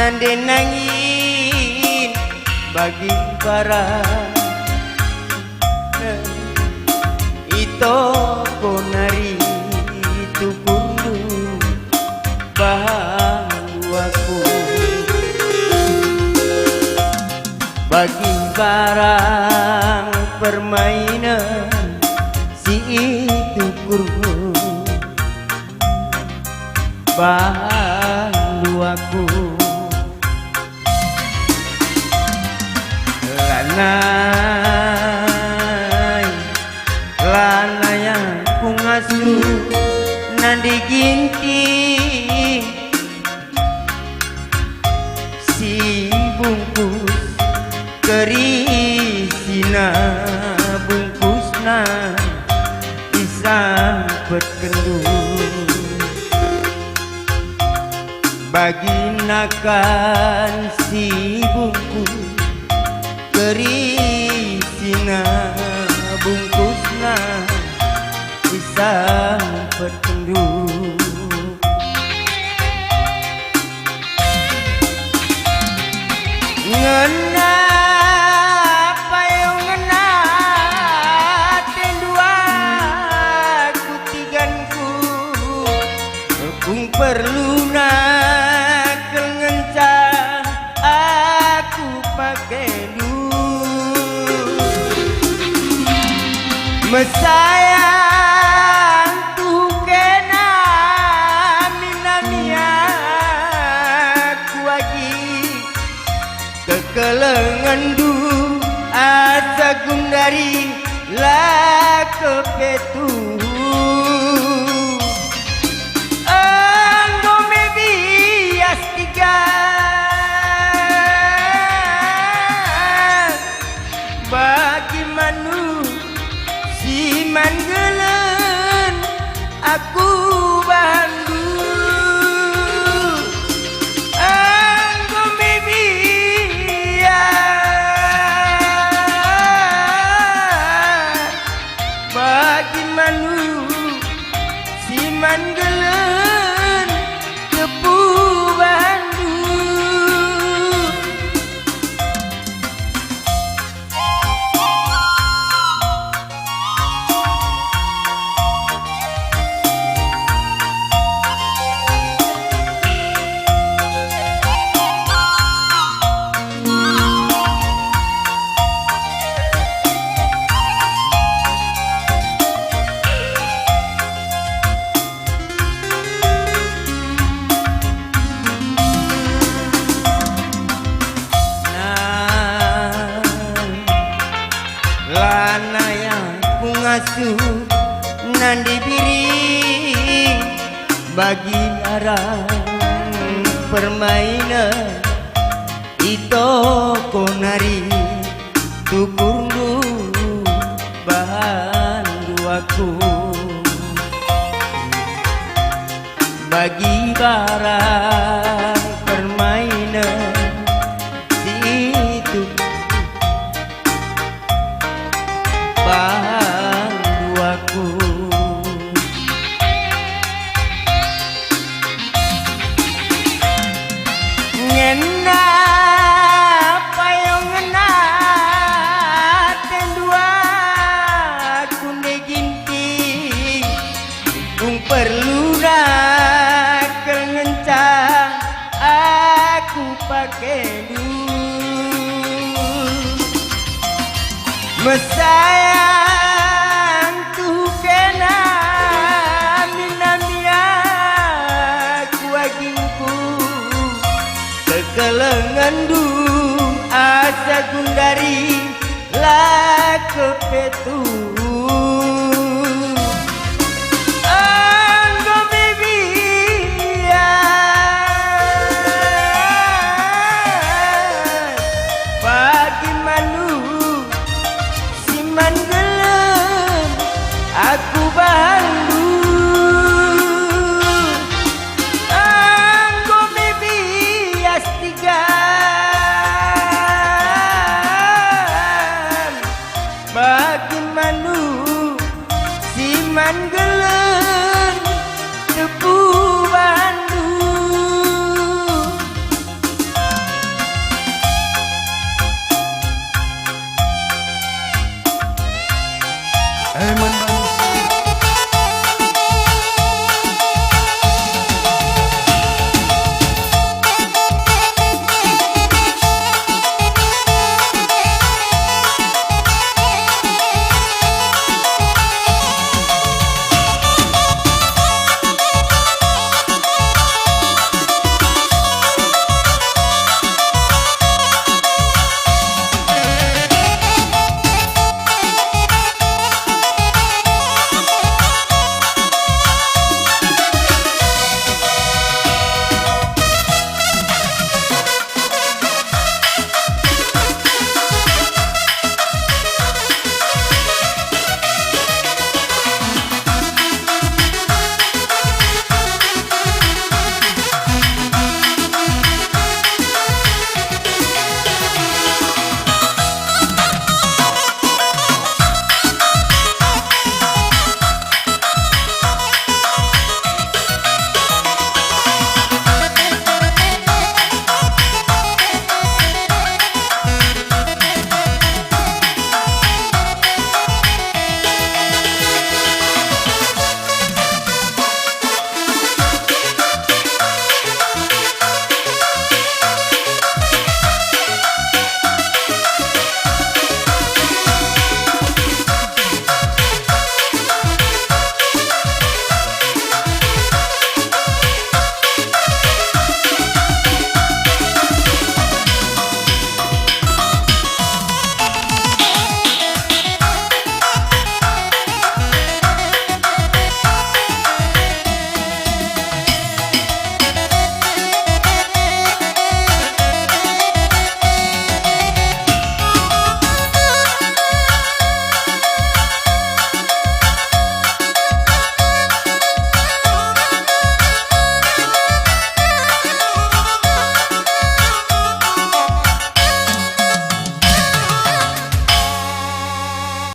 nande nangin bagi barang ito konari tukundu bahagiaku bagi barang permainan si itu kurhu bahagiaku lanai yang ku ngasuh nandi ginting si bungkus kerisina bungkusna disampet kendung bagi nakan si bungkus kerisina bungkusna disampet kendung ngena payung ngena tendua kutiganku kung perlu nak kengencah aku pakai mesayang tu kena minamia kuagi kekelengan du asa gundari la kepetu anggo mebias tiga bagi manu si manggelen aku bandu anggo mebia bagi manu si manggelen kepu bandu lana yang ku ngasuh nandi biring bagi larang permainan ito konari tukundu bahan duaku bagi barang permainan itu bahagiaku ngena payung ngena tendua kunde ginting kung perlu nak kengencang aku pakai du mesayang tu kena minamia kuagingku kekelengan du asa gundari la kepetu